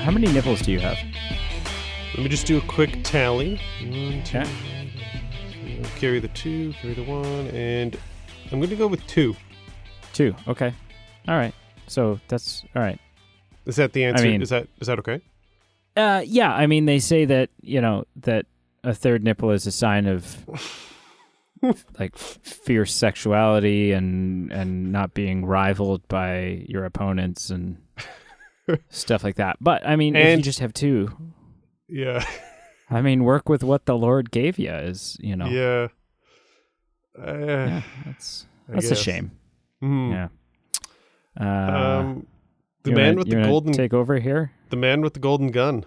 How many nipples do you have? Let me just do a quick tally. 1, 2, Okay. carry the 2, carry the 1, and I'm going to go with 2. 2. Okay. All right. So that's all right. Is that the answer? I mean- is that okay? Yeah. I mean, they say that that a third nipple is a sign of like fierce sexuality and not being rivaled by your opponents and stuff like that. But I mean, if you And- just have 2, Yeah. I mean, work with what the Lord gave you. Is Yeah. Yeah, that's a guess. shame. Mhm. Yeah. The man with the golden take over here. the man with the golden gun,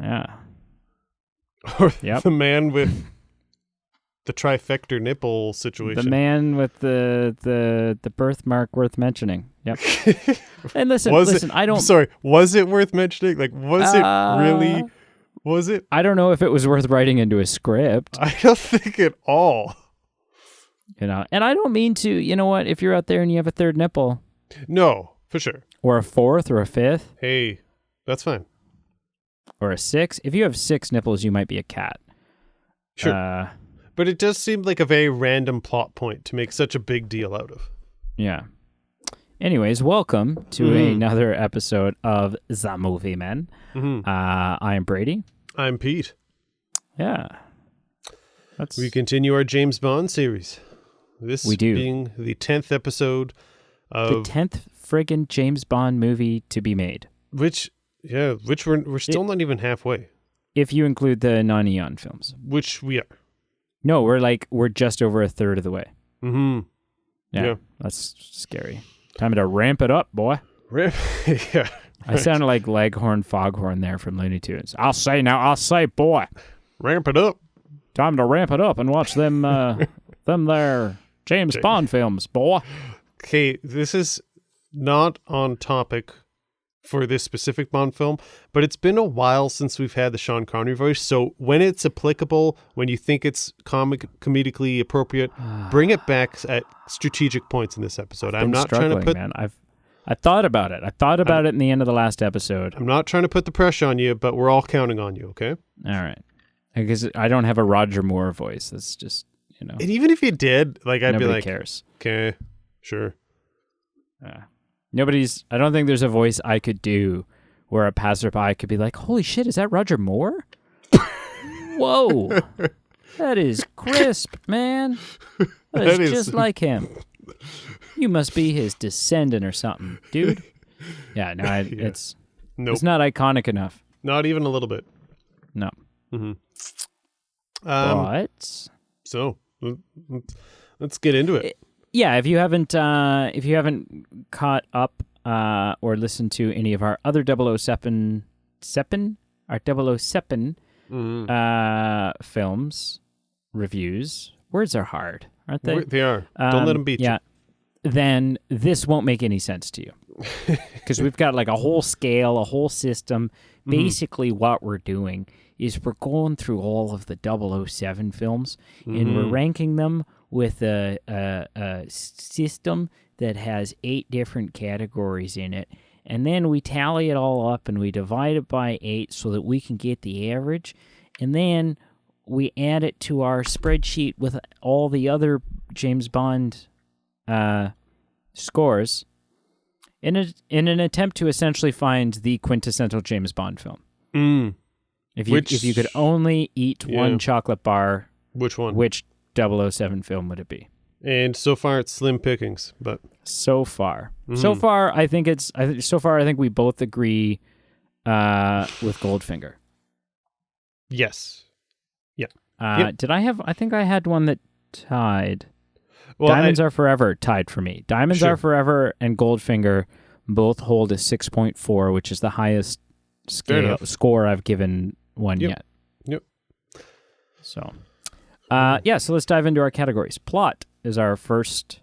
Yeah. or Yep. the man with the trifecta nipple situation. The man with the birthmark worth mentioning. Yep. And listen, I don't. Sorry, was it worth mentioning? Like, was it really? Was it? I don't know if it was worth writing into a script. I don't think at all. And I don't mean to. You know what? If you're out there and you have a third nipple, No, for sure. or a fourth, or a fifth, Hey, that's fine. or a 6, if you have 6 nipples, you might be a cat. Sure. But it does seem like a very random plot point to make such a big deal out of. Yeah. Anyways, welcome to another episode of The Movie Men. I am Brady. I'm Pete. Yeah. We continue our James Bond series. This We do. being the 10th episode the of 10th friggin' James Bond movie to be made. which we're still not even halfway. If you include the non-Eon films. Which we are. No, we're just over a third of the way. Mm-hmm. Yeah. That's scary. Time to ramp it up, boy. Yeah. I sounded like Leghorn Foghorn there from Looney Tunes. I'll say, boy. Ramp it up. Time to ramp it up and watch them there James Bond films, boy. Okay, this is not on topic for this specific Bond film, but it's been a while since we've had the Sean Connery voice. So when it's applicable, when you think it's comedically appropriate, bring it back at strategic points in this episode. I'm not trying to put. Man. I thought about it. I thought about it in the end of the last episode. I'm not trying to put the pressure on you, but we're all counting on you. Okay. All right. Because I don't have a Roger Moore voice. That's just And even if you did, like, I'd nobody be like, cares. okay, sure. I don't think there's a voice I could do where a passerby could be like, holy shit, is that Roger Moore? Whoa. That is crisp, man. That is just like him. You must be his descendant or something, dude. Yeah, no, it's not iconic enough. Not even a little bit. No. Mm-hmm. But So let's get into it. Yeah, if you haven't caught up or listened to any of our other 007 films reviews, words are hard, aren't they? They are. Don't let them beat you. Then this won't make any sense to you because we've got like a whole scale, a whole system. Basically, what we're doing is we're going through all of the 007 films and we're ranking them with a system that has 8 different categories in it. And then we tally it all up and we divide it by 8 so that we can get the average. And then we add it to our spreadsheet with all the other James Bond scores in an attempt to essentially find the quintessential James Bond film. If you could only eat one chocolate bar, which one? Which 007 film would it be? And so far it's slim pickings, but so far I think we both agree with Goldfinger. Yes. Yeah. Did I have? I think I had one that tied. Well, Diamonds Are Forever tied for me. Diamonds Are Forever and Goldfinger both hold a 6.4, which is the highest score I've given one yet. Yep. So, so let's dive into our categories. Plot is our first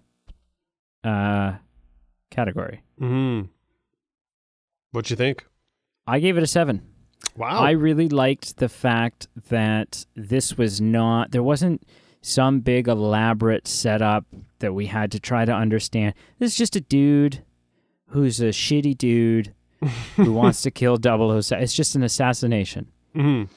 category. What'd you think? I gave it a 7. Wow. I really liked the fact that there wasn't some big elaborate setup that we had to try to understand. This is just a dude who's a shitty dude who wants to kill 007. It's just an assassination. Mm-hmm.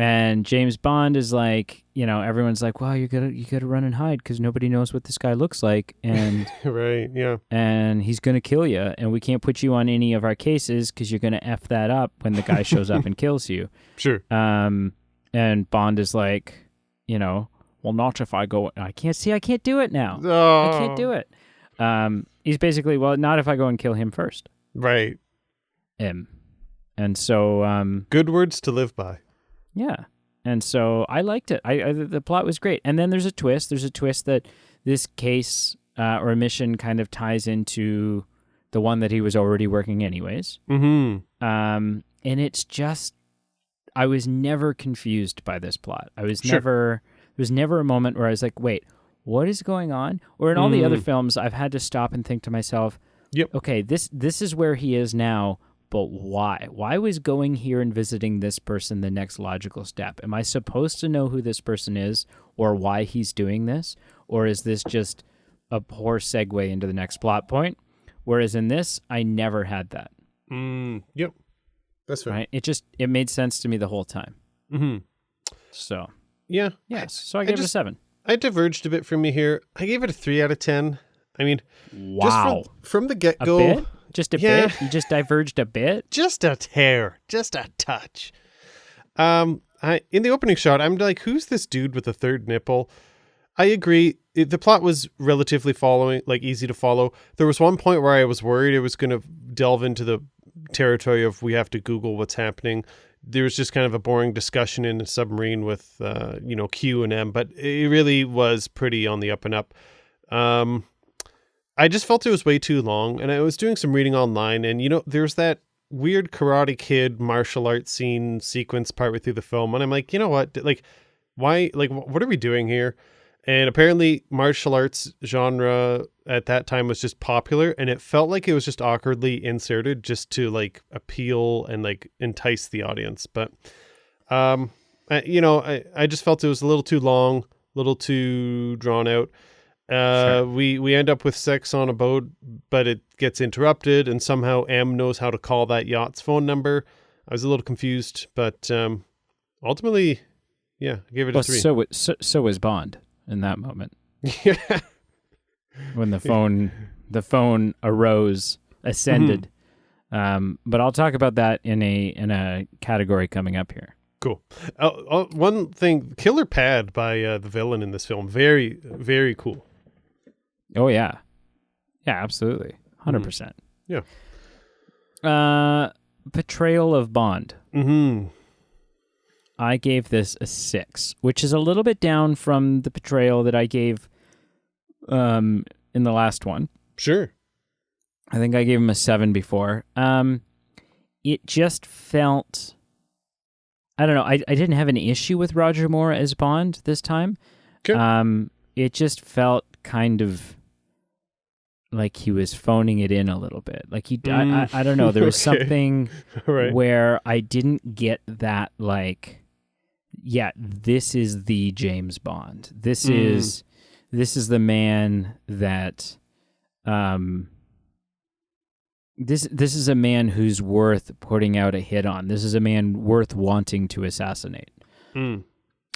And James Bond is like, everyone's like, well, you gotta run and hide because nobody knows what this guy looks like, and Right, yeah. and he's gonna kill you, and we can't put you on any of our cases because you're gonna f that up when the guy shows up and kills you. Sure. And Bond is like, well, not if I go. I can't do it now. Oh. I can't do it. He's basically, well, not if I go and kill him first. Right. And so good words to live by. Yeah. And so I liked it. The plot was great. And then there's a twist. There's a twist that this case or mission kind of ties into the one that he was already working anyways. Mm-hmm. And it's just, I was never confused by this plot. There was never a moment where I was like, wait, what is going on? Or in all the other films, I've had to stop and think to myself, yep, okay, this is where he is now. But why? Why was going here and visiting this person the next logical step? Am I supposed to know who this person is or why he's doing this? Or is this just a poor segue into the next plot point? Whereas in this, I never had that. Yep. That's right. It made sense to me the whole time. Mm-hmm. So. Yeah. Yes. So I gave it a 7. I diverged a bit from you here. I gave it a 3 out of 10. I mean, wow. Just from the get-go. A bit? Just a bit? You just diverged a bit? Just a tear. Just a touch. In the opening shot, I'm like, who's this dude with the third nipple? I agree. The plot was relatively easy to follow. There was one point where I was worried it was going to delve into the territory of we have to Google what's happening. There was just kind of a boring discussion in a submarine with, Q and M, but it really was pretty on the up and up. I just felt it was way too long, and I was doing some reading online, and there's that weird Karate Kid martial arts scene sequence partway through the film, and I'm like, you know what, why, what are we doing here? And apparently martial arts genre at that time was just popular, and it felt like it was just awkwardly inserted just to appeal and entice the audience. But I just felt it was a little too long, a little too drawn out. Sure. We end up with sex on a boat, but it gets interrupted, and somehow M knows how to call that yacht's phone number. I was a little confused, but ultimately, yeah, I gave it a 3. So was Bond in that moment. Yeah. When the phone ascended. Mm-hmm. But I'll talk about that in a category coming up here. Cool. One thing, killer pad by the villain in this film, very, very cool. Oh yeah, yeah, absolutely, 100%. Yeah. Betrayal of Bond. Mm-hmm. I gave this a 6, which is a little bit down from the betrayal that I gave in the last one. Sure. I think I gave him a 7 before. It just felt, I don't know, I didn't have an issue with Roger Moore as Bond this time. Okay. It just felt kind of like he was phoning it in a little bit. I don't know. There was something right. where I didn't get that, this is the James Bond. This is the man that, this is a man who's worth putting out a hit on. This is a man worth wanting to assassinate. I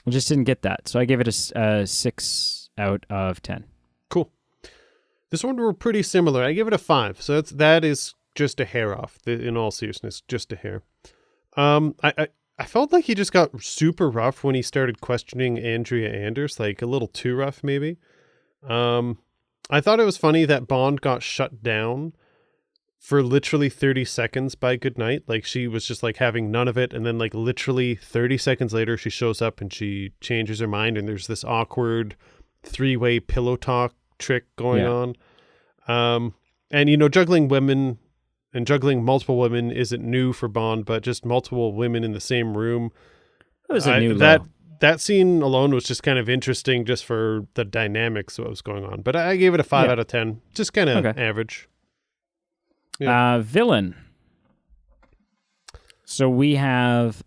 just didn't get that. So I gave it a 6 out of 10. Cool. This one were pretty similar. I give it a 5. So that is just a hair off. In all seriousness, just a hair. I felt like he just got super rough when he started questioning Andrea Anders, a little too rough maybe. I thought it was funny that Bond got shut down for literally 30 seconds by Goodnight. She was just having none of it, and then literally 30 seconds later she shows up and she changes her mind, and there's this awkward 3-way pillow talk trick going on. And juggling women and juggling multiple women isn't new for Bond, but just multiple women in the same room. It was a new that scene alone was just kind of interesting just for the dynamics of what was going on. But I gave it a 5 out of 10. Just kind of average. Yeah. Villain. So we have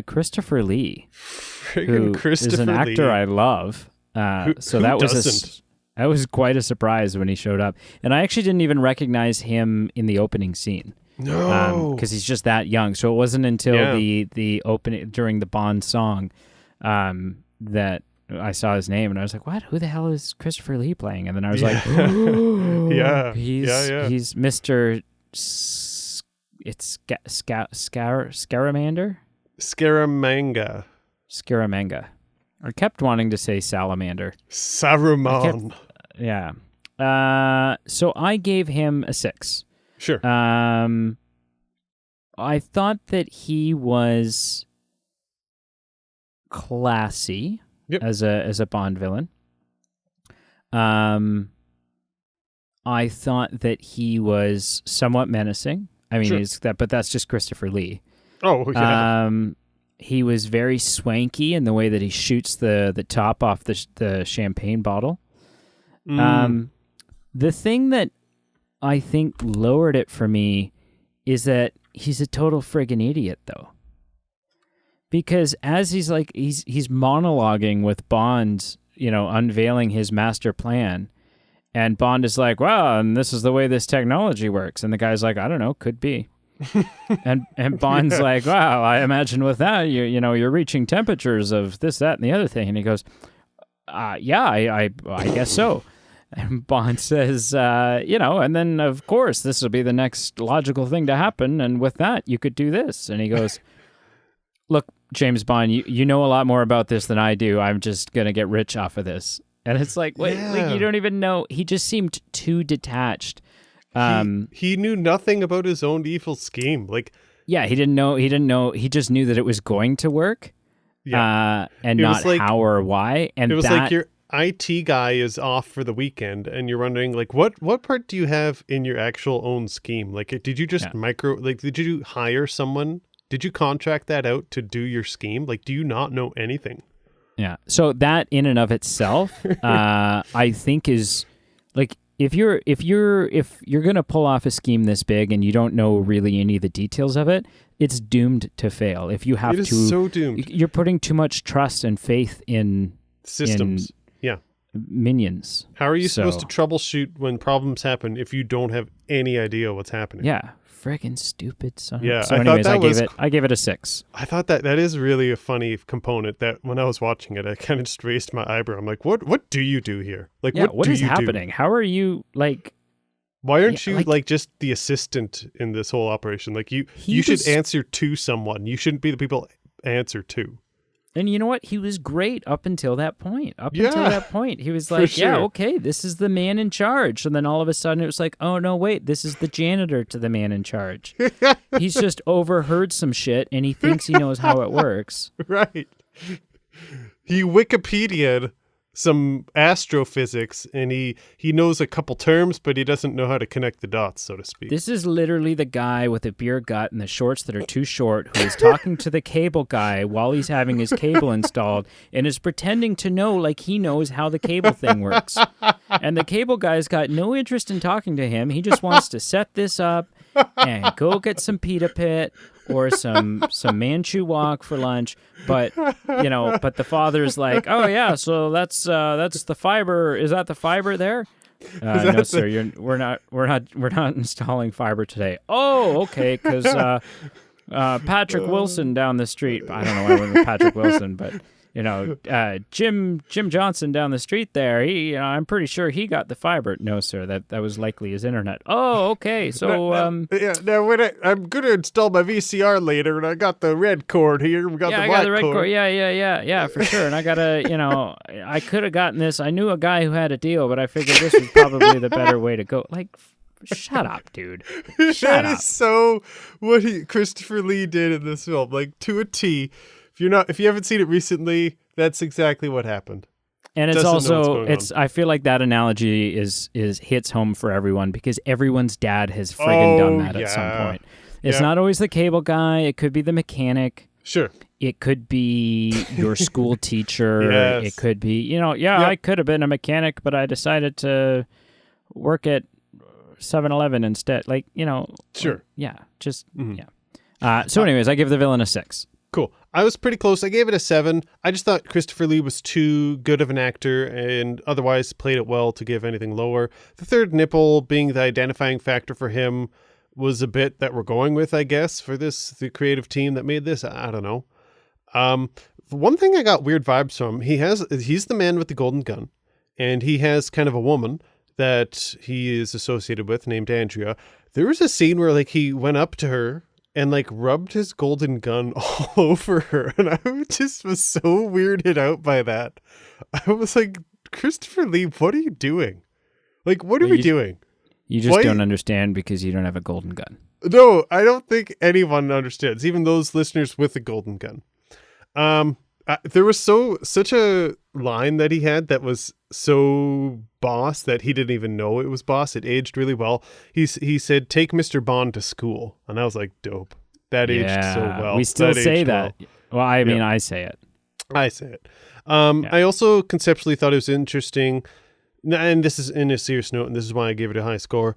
Christopher Lee, who is an actor I love. So that was quite a surprise when he showed up, and I actually didn't even recognize him in the opening scene. No. Because he's just that young. So it wasn't until Yeah. the opening during the Bond song that I saw his name and I was like, what? Who the hell is Christopher Lee playing? And then I was like, oh, Yeah. he's Mr. It's Scaramanga? Scaramanga. I kept wanting to say salamander. Saruman. Yeah. So I gave him a 6. Sure. I thought that he was classy as a Bond villain. I thought that he was somewhat menacing. I mean, but that's just Christopher Lee. Oh, yeah. He was very swanky in the way that he shoots the top off the champagne bottle. The thing that I think lowered it for me is that he's a total friggin' idiot, though. Because as he's monologuing with Bond, unveiling his master plan, and Bond is like, "Wow, and this is the way this technology works," and the guy's like, "I don't know, could be." and Bond's like, "Wow, I imagine with that you're reaching temperatures of this, that, and the other thing," and he goes, "Yeah, I guess so." And Bond says, and then, of course, this will be the next logical thing to happen. And with that, you could do this. And he goes, look, James Bond, you know a lot more about this than I do. I'm just going to get rich off of this. And it's like, wait, you don't even know. He just seemed too detached. He knew nothing about his own evil scheme. Yeah, he didn't know. He just knew that it was going to work. Yeah. And not how or why. And it was like your IT guy is off for the weekend and you're wondering what part do you have in your actual own scheme? Did you just did you hire someone? Did you contract that out to do your scheme? Do you not know anything? Yeah. So that in and of itself, I think is if you're going to pull off a scheme this big and you don't know really any of the details of it, it's doomed to fail. If you have it is so doomed. You're putting too much trust and faith in systems. Minions. How are you supposed to troubleshoot when problems happen if you don't have any idea what's happening? Yeah, friggin' stupid son. Yeah, so anyways, I gave it a 6. I thought that is really a funny component that when I was watching it, I kind of just raised my eyebrow. I'm like, what do you do here? What is happening? How are you Why aren't you just the assistant in this whole operation? You should answer to someone. You shouldn't be the people answer to. And you know what? He was great up until that point. Until that point, he was like, yeah, okay, this is the man in charge. And then all of a sudden it was like, oh, no, wait, this is the janitor to the man in charge. He's just overheard some shit and he thinks he knows how it works. Right. He Wikipedia'd some astrophysics and he knows a couple terms, but he doesn't know how to connect the dots, so to speak. This is literally the guy with a beer gut and the shorts that are too short who is talking to the cable guy while he's having his cable installed and is pretending to know he knows how the cable thing works. And the cable guy's got no interest in talking to him. He just wants to set this up and go get some pita pit or some Manchu wok for lunch, but the father's like, oh yeah, so that's the fiber. Is that the fiber there? No, sir. We're not installing fiber today. Oh, okay, because Patrick Wilson down the street. I don't know why I went with Patrick Wilson, but Jim Johnson down the street there. He, I'm pretty sure he got the fiber. No, sir, that was likely his internet. Oh, okay. So now when I'm gonna install my VCR later, and I got the red cord here. We got the black cord. Cord. Yeah, for sure. And I gotta, I could have gotten this. I knew a guy who had a deal, but I figured this was probably the better way to go. Shut up, dude. Shut up. Is so what Christopher Lee did in this film, to a T. If you haven't seen it recently, that's exactly what happened. And it's I feel like that analogy is hits home for everyone because everyone's dad has friggin' done that at some point. It's not always the cable guy. It could be the mechanic. Sure. It could be your school teacher. Yes. It could be, I could have been a mechanic, but I decided to work at 7-Eleven instead. Sure. Yeah. Just, So anyways, I give the villain a 6. Cool. I was pretty close. I gave it a 7. I just thought Christopher Lee was too good of an actor and otherwise played it well to give anything lower. The third nipple being the identifying factor for him was a bit that we're going with, I guess, for the creative team that made this. I don't know. One thing I got weird vibes from, he's the man with the golden gun, and he has kind of a woman that he is associated with named Andrea. There was a scene where like he went up to her and like rubbed his golden gun all over her, and I just was so weirded out by that. I was like, Christopher Lee, what are you doing? Like, what are we doing? You just don't understand because you don't have a golden gun. No, I don't think anyone understands, even those listeners with a golden gun. There was such a line that he had that was so boss that he didn't even know it was boss. It aged really well. He said, "Take Mr. Bond to school," and I was like, "Dope." That aged so well. We still say that. Well, I mean, I say it. I say it. I also conceptually thought it was interesting. And this is in a serious note, and this is why I gave it a high score.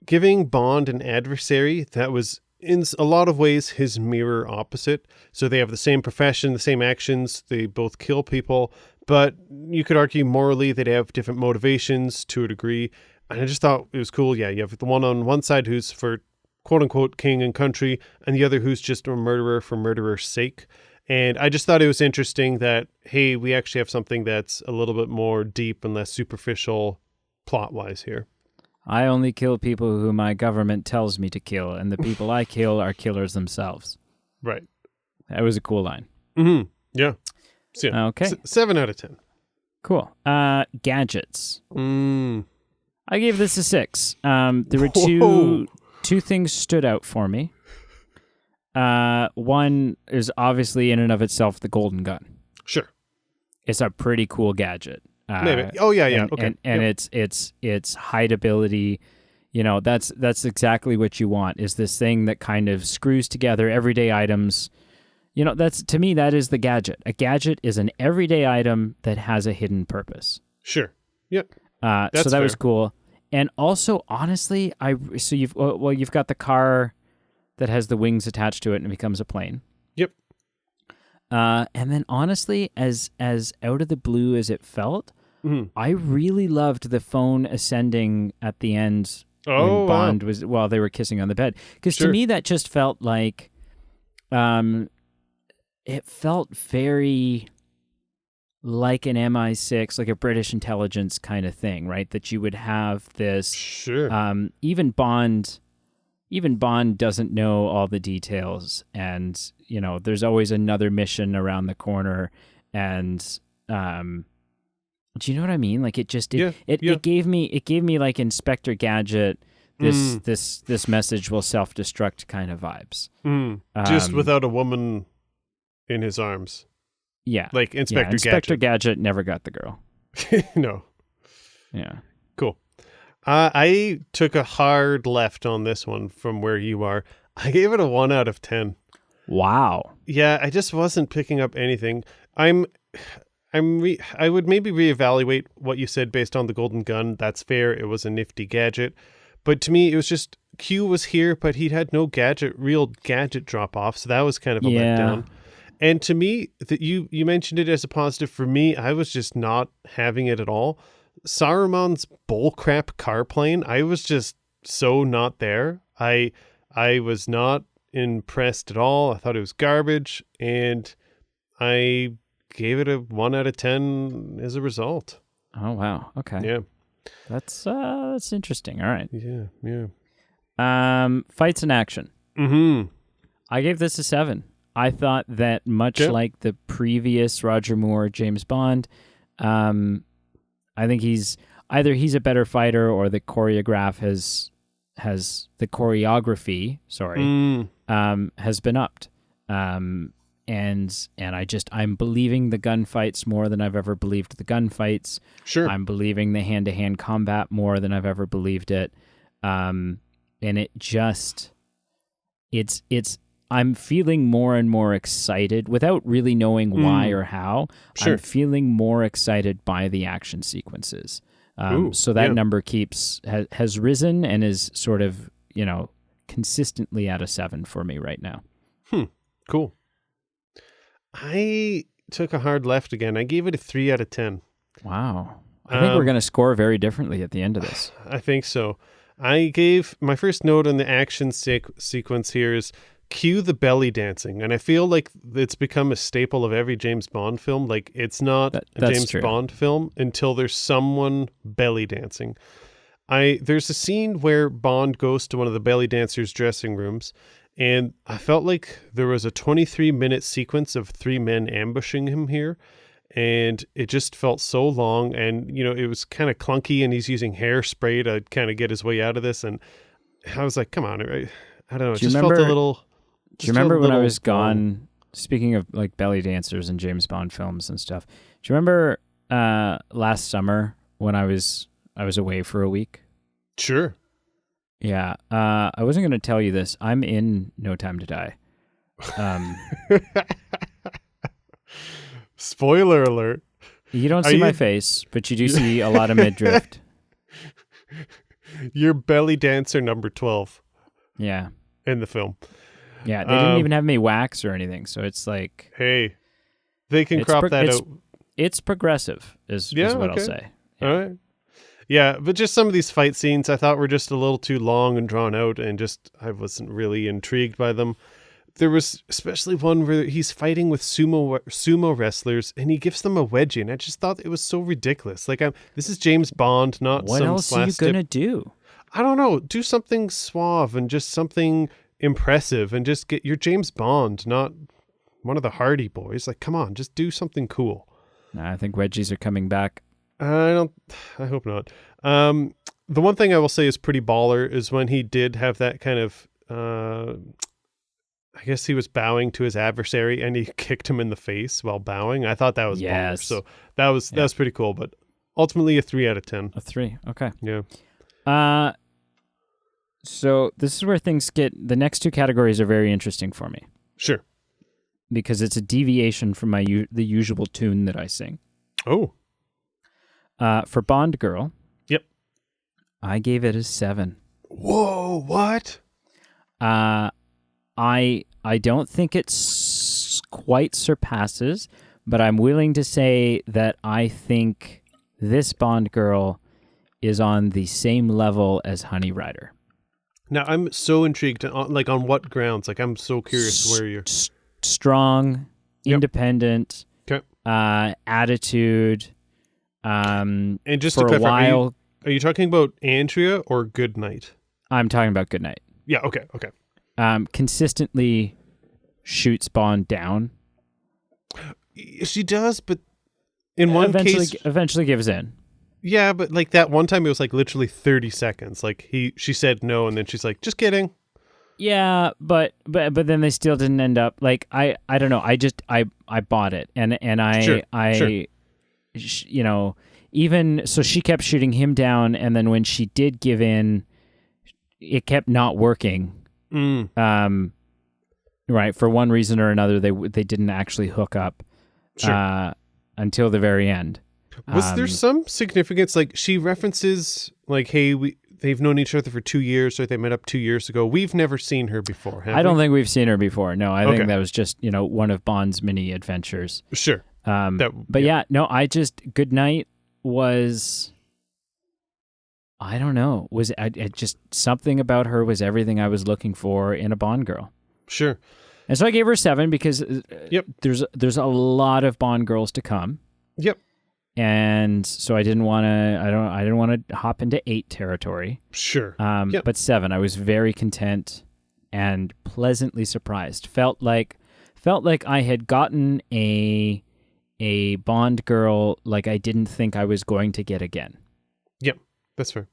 Giving Bond an adversary that was in a lot of ways his mirror opposite. So they have the same profession, the same actions. They both kill people, but you could argue morally they'd have different motivations to a degree. And I just thought it was cool. Yeah, you have the one on one side who's for quote unquote king and country, and the other who's just a murderer for murderer's sake. And I just thought it was interesting that, hey, we actually have something that's a little bit more deep and less superficial plot-wise here. I only kill people who my government tells me to kill, and the people I kill are killers themselves. Right. That was a cool line. Mm-hmm. Yeah. So, yeah. Okay. 7 out of 10. Cool. Gadgets. I gave this a 6. There were two things stood out for me. One is obviously in and of itself the golden gun. Sure. It's a pretty cool gadget. Maybe. Oh yeah. And, okay. And it's height ability. You know, that's exactly what you want, is this thing that kind of screws together everyday items. You know, to me, that is the gadget. A gadget is an everyday item that has a hidden purpose. Sure. Yep. So that was cool. And also, honestly, you've got the car that has the wings attached to it and it becomes a plane. Yep. And then honestly, as out of the blue as it felt, I really loved the phone ascending at the end when Bond was, while they were kissing on the bed. Because to me, that just felt like, it felt very like an MI6, like a British intelligence kind of thing, right? That you would have this, even Bond doesn't know all the details, and you know there's always another mission around the corner, and do you know what I mean? Like it gave me like Inspector Gadget, this message will self-destruct kind of vibes. Just without a woman in his arms. Yeah, like Inspector Inspector Gadget never got the girl. No. Yeah. Cool. I took a hard left on this one from where you are. I gave it a 1 out of 10. Wow. Yeah, I just wasn't picking up anything. I would maybe reevaluate what you said based on the golden gun. That's fair. It was a nifty gadget. But to me, it was just Q was here, but he had no real gadget drop off. So that was kind of a letdown. And to me, that you mentioned it as a positive. For me, I was just not having it at all. Saruman's bullcrap car plane, I was just so not there. I was not impressed at all. I thought it was garbage, and I gave it a 1 out of 10 as a result. Oh wow. Okay. Yeah. That's interesting. All right. Yeah. Fights in action. I gave this a 7. I thought that much like the previous Roger Moore James Bond, I think he's a better fighter, or the choreography has been upped. And I'm believing the gunfights more than I've ever believed the gunfights. Sure. I'm believing the hand-to-hand combat more than I've ever believed it. And I'm feeling more and more excited without really knowing why or how. Sure. I'm feeling more excited by the action sequences. So that number has risen and is sort of, consistently at a 7 for me right now. Cool. I took a hard left again. I gave it a 3 out of 10. Wow. I think we're going to score very differently at the end of this. I think so. I gave my first note on the action sequence here is cue the belly dancing. And I feel like it's become a staple of every James Bond film. Like, it's not a James true. Bond film until there's someone belly dancing. There's a scene where Bond goes to one of the belly dancers' dressing rooms, and I felt like there was a 23-minute sequence of 3 men ambushing him here, and it just felt so long, and, you know, it was kind of clunky, and he's using hairspray to kind of get his way out of this, and I was like, come on, I don't know, it just felt a little... Do you remember when I was gone, speaking of like belly dancers and James Bond films and stuff, do you remember last summer when I was away for a week? Sure. Yeah. I wasn't going to tell you this. I'm in No Time to Die. Spoiler alert. You don't see my face, but you do see a lot of midriff. You're belly dancer number 12. Yeah. In the film. Yeah, they didn't even have me wax or anything, so it's like... Hey, they can crop that out. It's progressive, is what I'll say. Yeah. All right. Yeah, but just some of these fight scenes I thought were just a little too long and drawn out, and just I wasn't really intrigued by them. There was especially one where he's fighting with sumo wrestlers, and he gives them a wedgie, and I just thought it was so ridiculous. Like, this is James Bond, not what some else are you going to do? I don't know. Do something suave and just something... impressive, and just get your James Bond, not one of the Hardy Boys. Like, come on, just do something cool. I think wedgies are coming back. I hope not. The one thing I will say is pretty baller is when he did have that kind of I guess he was bowing to his adversary and he kicked him in the face while bowing. I thought that was baller. So that was pretty cool, but ultimately a 3 out of 10. A 3. Okay. Yeah. So this is where things get... The next 2 categories are very interesting for me. Sure. Because it's a deviation from the usual tune that I sing. Oh. For Bond Girl... Yep. I gave it a 7. Whoa, what? I don't think it quite surpasses, but I'm willing to say that I think this Bond Girl is on the same level as Honey Rider. Now, I'm so intrigued, on what grounds? Like, I'm so curious where you're... Strong, independent, attitude, and just for to clarify, a while... Are you talking about Andrea or Goodnight? I'm talking about Goodnight. Yeah, okay. Consistently shoots Bond down. She does, but in one case... Eventually gives in. Yeah, but like that one time it was like literally 30 seconds. Like she said no, and then she's like, just kidding. Yeah, but then they still didn't end up. Like, I don't know. I bought it, and I you know, even so she kept shooting him down, and then when she did give in, it kept not working. Right, for one reason or another, they didn't actually hook up until the very end. Was there some significance? Like, she references, like, hey, they've known each other for 2 years, or they met up 2 years ago. We've never seen her before, have I don't we? think we've seen her before. No, I think that was just, you know, one of Bond's many adventures. Sure. Goodnight was, I don't know, was just something about her was everything I was looking for in a Bond girl. Sure. And so I gave her 7 because there's a lot of Bond girls to come. Yep. And so I didn't want to hop into 8 territory. Sure. But 7, I was very content and pleasantly surprised. Felt like I had gotten a Bond girl like I didn't think I was going to get again. Yep, that's fair.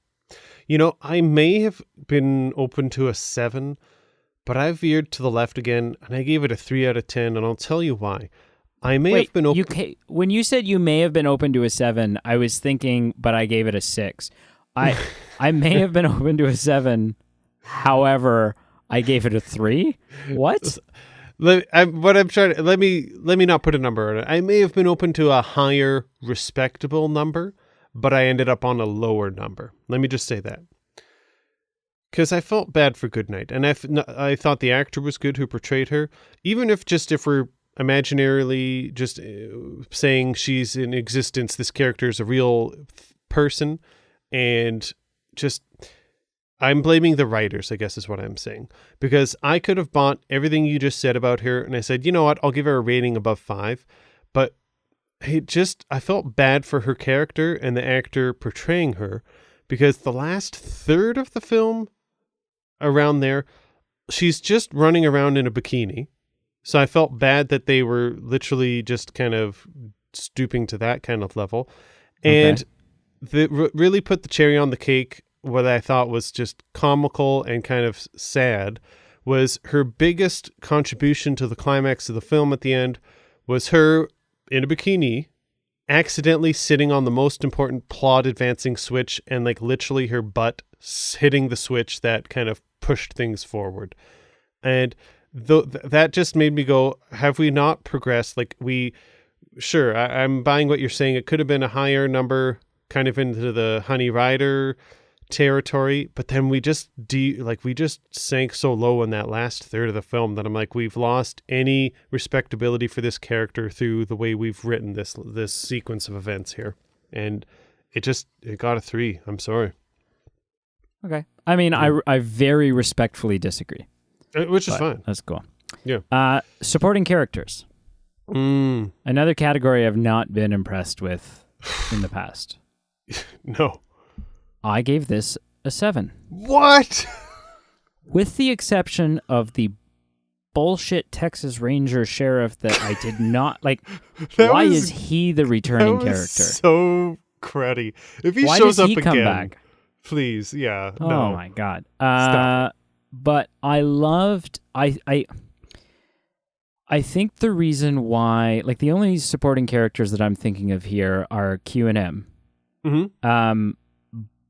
You know, I may have been open to a 7, but I veered to the left again, and I gave it a 3 out of 10, and I'll tell you why. I may have been open. When you said you may have been open to a 7, I was thinking, but I gave it a 6. I may have been open to a 7. However, I gave it a 3. What? Let me not put a number on it. I may have been open to a higher, respectable number, but I ended up on a lower number. Let me just say that. Because I felt bad for Goodnight, and I thought the actor was good who portrayed her, even if we're imaginarily just saying she's in existence, this character is a real person, and just I'm blaming the writers, I guess is what I'm saying. Because I could have bought everything you just said about her, and I said, you know what, I'll give her a rating above 5. But I felt bad for her character and the actor portraying her, because the last third of the film, around there, she's just running around in a bikini. So I felt bad that they were literally just kind of stooping to that kind of level. And really put the cherry on the cake, what I thought was just comical and kind of sad, was her biggest contribution to the climax of the film at the end was her in a bikini accidentally sitting on the most important plot advancing switch, and like literally her butt hitting the switch that kind of pushed things forward. And that just made me go, have we not progressed? Like I'm buying what you're saying. It could have been a higher number, kind of into the Honey Rider territory, but then we just sank so low in that last third of the film that I'm like, we've lost any respectability for this character through the way we've written this sequence of events here. And it got a 3. I'm sorry. Okay. I mean, I very respectfully disagree. Which is fine. That's cool. Yeah. Supporting characters. Another category I've not been impressed with in the past. No. I gave this a 7. What? With the exception of the bullshit Texas Ranger sheriff that I did not like. Why is he the returning character? So cruddy. If he why shows does up he come again, back? Please, yeah. Oh no. my God. Stop. But I loved. I think the reason why, like, the only supporting characters that I'm thinking of here are Q and M. Mm-hmm.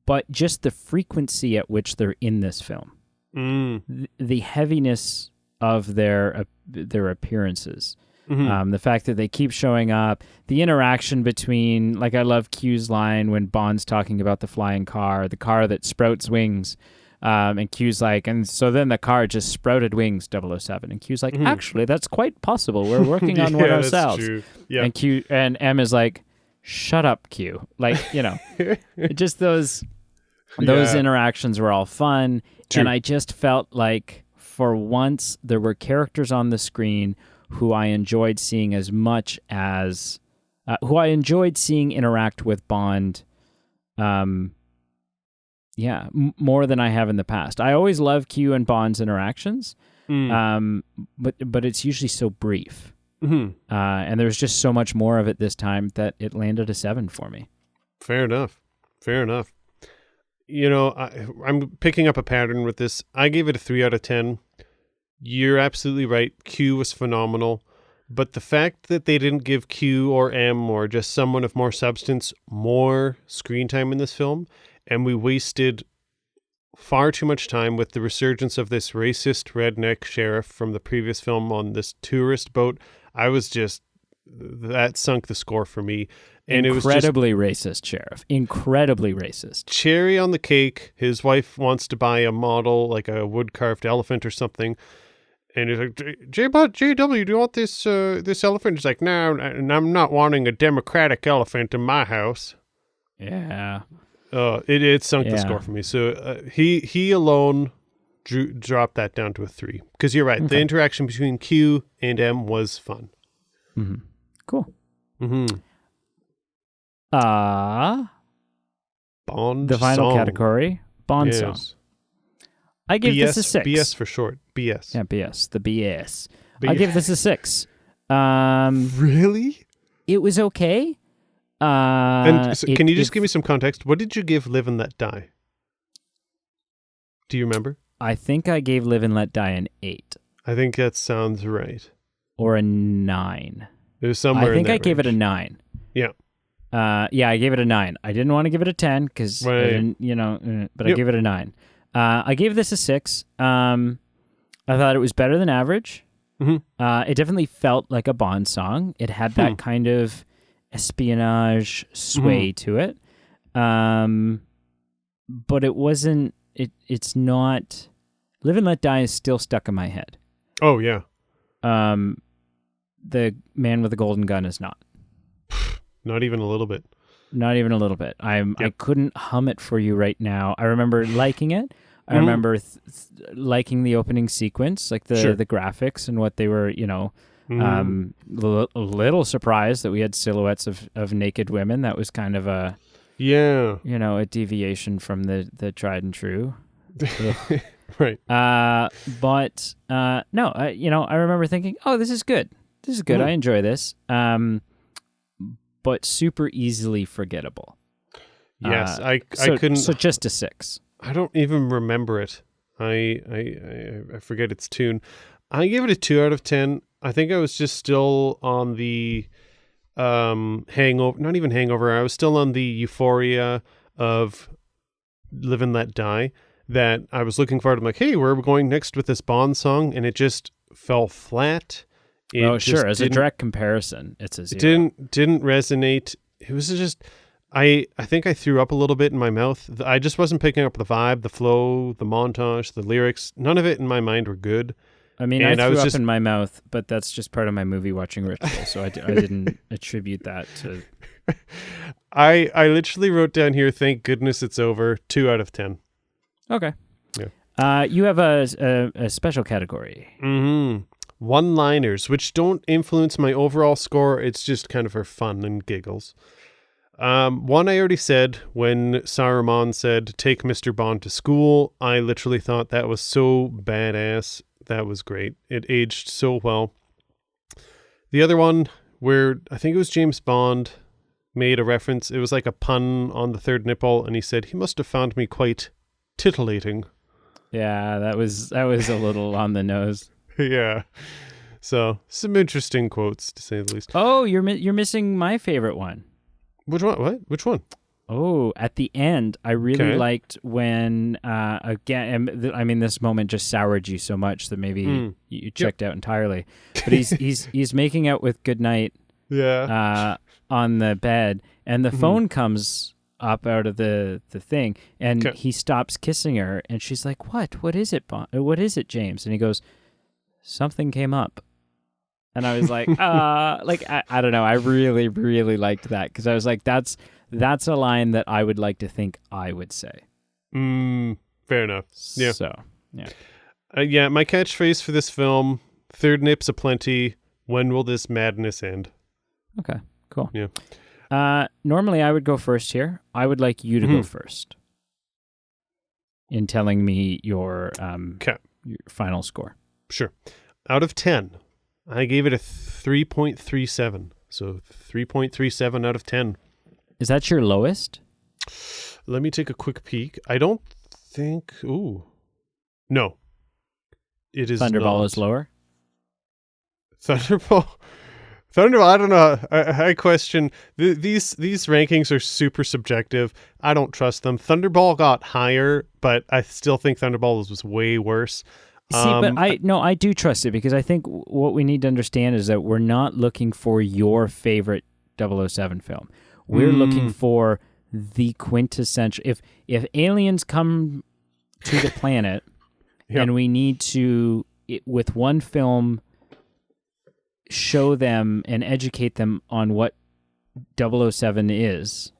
But just the frequency at which they're in this film, the heaviness of their appearances, the fact that they keep showing up, the interaction between, like, I love Q's line when Bond's talking about the flying car, the car that sprouts wings. And Q's like, and so then the car just sprouted wings, 007. And Q's like, actually, that's quite possible. We're working on one ourselves. That's true. Yeah. And M is like, shut up, Q. Like, just those interactions were all fun. True. And I just felt like for once there were characters on the screen who I enjoyed seeing as much as, who I enjoyed seeing interact with Bond, more than I have in the past. I always love Q and Bond's interactions, but it's usually so brief. And there's just so much more of it this time that it landed a 7 for me. Fair enough. I'm picking up a pattern with this. I gave it a 3 out of 10. You're absolutely right. Q was phenomenal. But the fact that they didn't give Q or M or just someone of more substance more screen time in this film, and we wasted far too much time with the resurgence of this racist redneck sheriff from the previous film on this tourist boat, that sunk the score for me. And incredibly racist sheriff. Incredibly racist. Cherry on the cake. His wife wants to buy a model, like a wood-carved elephant or something. And he's like, JW, do you want this elephant? He's like, no, and I'm not wanting a democratic elephant in my house. Yeah. It sunk the score for me. So he alone dropped that down to a 3. Because you're right. Okay. The interaction between Q and M was fun. Mm-hmm. Cool. Mm-hmm. Bond the final song. Category, Bond song. I give this a 6. BS for short. BS. Yeah, BS. The BS. I give this a 6. Really? It was okay. And so can you just give me some context? What did you give Live and Let Die? Do you remember? I think I gave Live and Let Die an 8. I think that sounds right. Or a 9. It was somewhere in that I gave it a 9. Yeah. I gave it a 9. I didn't want to give it a 10 because I didn't, but I gave it a 9. I gave this a 6. I thought it was better than average. Mm-hmm. It definitely felt like a Bond song. It had that kind of espionage sway to it. But it wasn't, it's not, Live and Let Die is still stuck in my head. Oh, yeah. The Man with the Golden Gun is not. Not even a little bit. Not even a little bit. I couldn't hum it for you right now. I remember liking it. I remember liking the opening sequence, like the Sure. the graphics and what they were, Mm. a little surprised that we had silhouettes of naked women. That was kind of a, Yeah. a deviation from the tried and true. Ugh. Right. But no, I remember thinking, oh, this is good. This is good. Mhm. I enjoy this. But super easily forgettable. Yes, I So couldn't. so just a 6. I don't even remember it. I forget its tune. I gave it a 2 out of 10. I think I was just still on the hangover. Not even hangover. I was still on the euphoria of Live and Let Die. That I was looking forward to. I'm like, hey, where are we going next with this Bond song? And it just fell flat. It Sure. just As a didn't. direct comparison, it's a It 0. didn't resonate. It was just I think I threw up a little bit in my mouth. I just wasn't picking up the vibe, the flow, the montage, the lyrics. None of it in my mind were good. I mean, And I I threw was up just in my mouth, but that's just part of my movie watching ritual. So I didn't attribute that to. I literally wrote down here, thank goodness it's over, 2 out of 10. Okay. Yeah. You have a special category. Mm-hmm. One-liners, which don't influence my overall score. It's just kind of for fun and giggles. One I already said when Saruman said, take Mr. Bond to school. I literally thought that was so badass. That was great. It aged so well. The other one where I think it was James Bond made a reference. It was like a pun on the third nipple. And he said, he must have found me quite titillating. Yeah, that was a little on the nose. Yeah. So some interesting quotes to say the least. Oh, you're missing my favorite one. Which one? What? Which one? Oh, at the end, I really Okay. liked when again. I mean, this moment just soured you so much that maybe you checked out entirely. But he's making out with Goodnight Yeah. on the bed, and the phone comes up out of the thing, and Okay. he stops kissing her, and she's like, "What? What is it, What is it, James?" And he goes, "Something came up." And I was like, I don't know. I really, really liked that because I was like, that's a line that I would like to think I would say. Fair enough. Yeah. So, yeah. Yeah, my catchphrase for this film, third nip's aplenty, when will this madness end? Okay, cool. Yeah. Normally I would go first here. I would like you to go first in telling me your final score. Sure. Out of 10, I gave it a 3.37. So 3.37 out of 10. Is that your lowest? Let me take a quick peek. I don't think... Ooh. No. It is Thunderball not. is lower? Thunderball... I don't know. I question... These rankings are super subjective. I don't trust them. Thunderball got higher, but I still think Thunderball was way worse. See, but I do trust it because I think what we need to understand is that we're not looking for your favorite 007 film. We're looking for the quintessential. If aliens come to the planet and we need to, with one film, show them and educate them on what 007 is,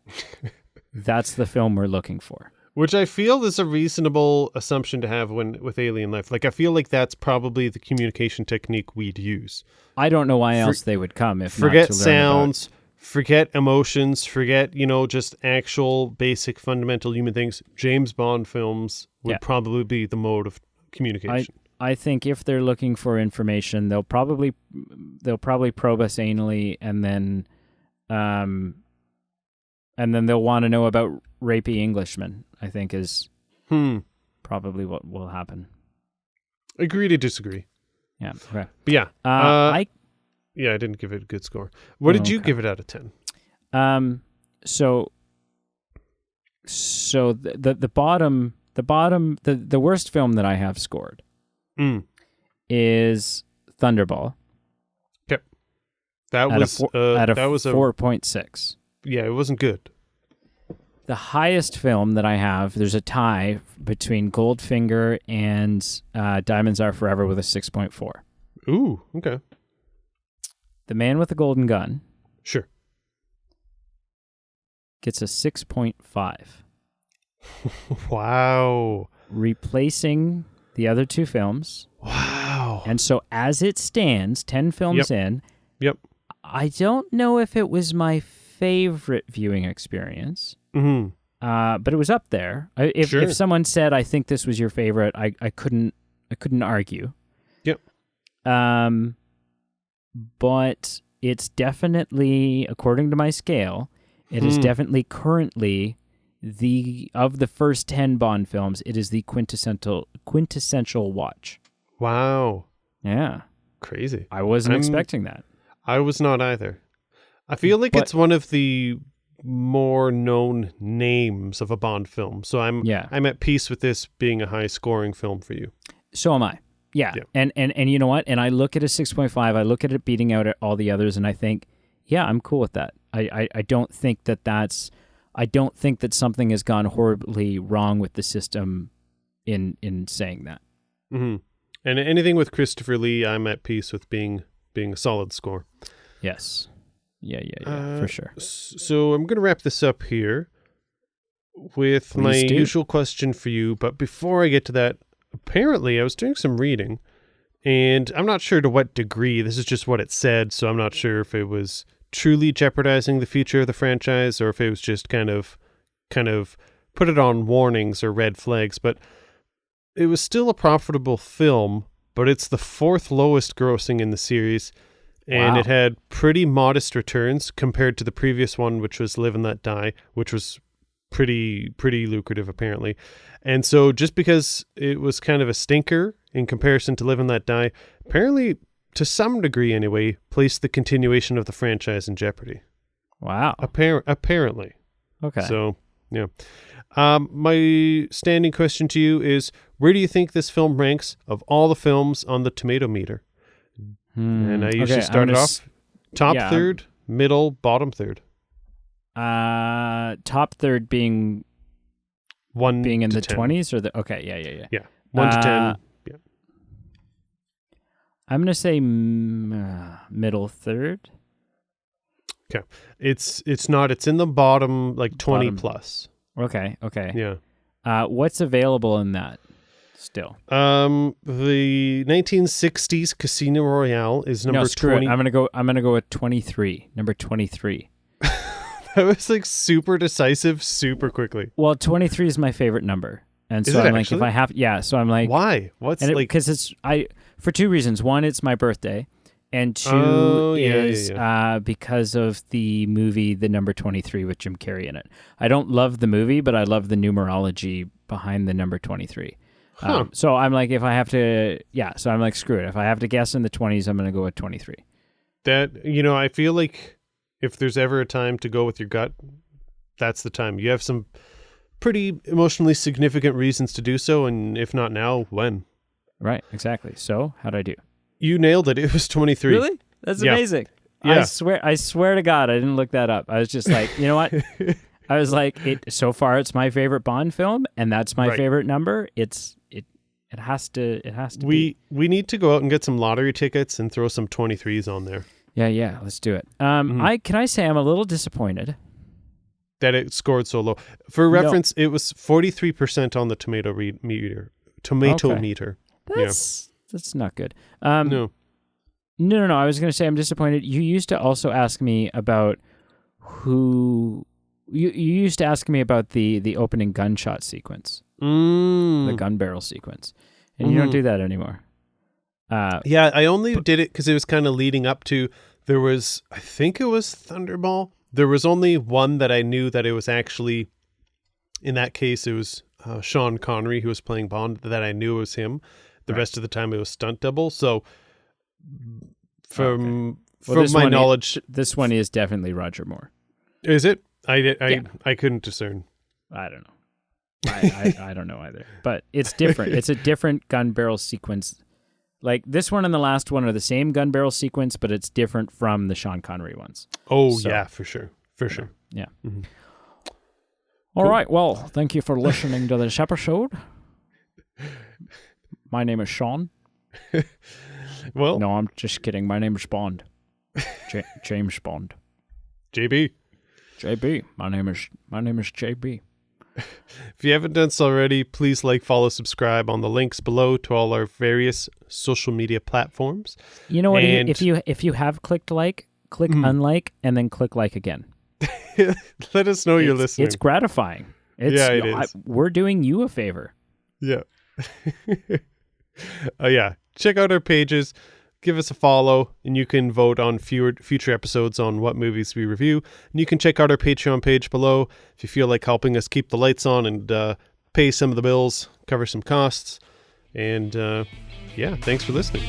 that's the film we're looking for. Which I feel is a reasonable assumption to have with alien life. Like, I feel like that's probably the communication technique we'd use. I don't know why else they would come if forget not to learn sounds, forget emotions, forget, just actual basic fundamental human things. James Bond films would probably be the mode of communication. I think if they're looking for information, they'll probably probe us anally, and then they'll want to know about rapey Englishmen. I think is probably what will happen. Agree to disagree. Yeah. Okay. But yeah, I didn't give it a good score. What did you give it out of 10? So the bottom, the worst film that I have scored is Thunderball. Okay. That was that was a 4.6. Yeah, it wasn't good. The highest film that I have, there's a tie between Goldfinger and Diamonds Are Forever with a 6.4. Ooh, okay. The Man with the Golden Gun. Sure. Gets a 6.5. Wow. replacing the other two films. Wow. And so as it stands, 10 films in, Yep. I don't know if it was my favorite viewing experience, Mm-hmm. but it was up there. If someone said, I think this was your favorite, I couldn't argue. Yep. But it's definitely, according to my scale, it is definitely currently of the first 10 Bond films, it is the quintessential watch. Wow. Yeah. Crazy. I wasn't expecting that. I was not either. I feel like it's one of the more known names of a Bond film. So I'm at peace with this being a high scoring film for you. So am I. Yeah. And you know what? And I look at a 6.5, I look at it beating out all the others, and I think, yeah, I'm cool with that. I don't think that something has gone horribly wrong with the system in saying that. Mm-hmm. And anything with Christopher Lee, I'm at peace with being a solid score. Yes. Yeah, for sure. So I'm going to wrap this up here with my usual question for you. But before I get to that, apparently I was doing some reading, and I'm not sure to what degree. This is just what it said, so I'm not sure if it was truly jeopardizing the future of the franchise or if it was just kind of put it on warnings or red flags. But it was still a profitable film, but it's the fourth lowest grossing in the series. And It had pretty modest returns compared to the previous one, which was Live and Let Die, which was pretty lucrative apparently. And so just because it was kind of a stinker in comparison to Live and Let Die, apparently to some degree anyway, placed the continuation of the franchise in jeopardy. Wow. Apparently. Okay. So, yeah. My standing question to you is, where do you think this film ranks of all the films on the tomato meter? And I usually start it off top third, middle, bottom third. Top third being 1 being in to the 10. 20s or the Yeah, 1 to 10. Yeah. I'm gonna say middle third. Okay, it's not. It's in the bottom, like 20 plus. Okay. Yeah. What's available in that still? The 1960s Casino Royale is number 20. It. I'm gonna go with 23. Number 23. That was like super decisive, super quickly. Well, 23 is my favorite number, and so I'm like, if I have, so I'm like, why? What's like? Because for two reasons. One, it's my birthday, and two is because of the movie The Number 23 with Jim Carrey in it. I don't love the movie, but I love the numerology behind the number 23. So I'm like, if I have to, so I'm like, screw it. If I have to guess in the 20s, I'm going to go with 23. That, I feel like if there's ever a time to go with your gut, that's the time. You have some pretty emotionally significant reasons to do so, and if not now, when? Right, exactly. So, how'd I do? You nailed it. It was 23. Really? That's amazing. Yeah. I swear to God, I didn't look that up. I was just like, you know what? I was like, so far it's my favorite Bond film, and that's my favorite number. It has to be. We need to go out and get some lottery tickets and throw some 23s on there. Yeah, let's do it. Can I say I'm a little disappointed that it scored so low. For reference, it was 43% on the tomato meter. Meter. That's not good. No. I was going to say I'm disappointed. You used to also ask me about you used to ask me about the opening gunshot sequence, the gun barrel sequence, and you don't do that anymore. I only did it because it was kind of leading up to, I think it was Thunderball. There was only one that I knew that it was actually, in that case, it was Sean Connery who was playing Bond, that I knew it was him. The rest of the time it was stunt double. So from my knowledge, this one is definitely Roger Moore. Is it? I couldn't discern. I don't know. I don't know either. But it's different. It's a different gun barrel sequence. Like this one and the last one are the same gun barrel sequence, but it's different from the Sean Connery ones. Oh, yeah, for sure. For sure. Yeah. Mm-hmm. All right. Well, thank you for listening to this episode. My name is Sean. Well, no, I'm just kidding. My name is Bond. James Bond. JB. JB. My name is JB. If you haven't done so already, please like, follow, subscribe on the links below to all our various social media platforms. You know what? And If you have clicked like, click unlike, and then click like again. let us know you're listening. It's gratifying. It is. We're doing you a favor. Yeah. Check out our pages. Give us a follow, and you can vote on future episodes on what movies we review. And you can check out our Patreon page below if you feel like helping us keep the lights on and pay some of the bills, cover some costs. And thanks for listening.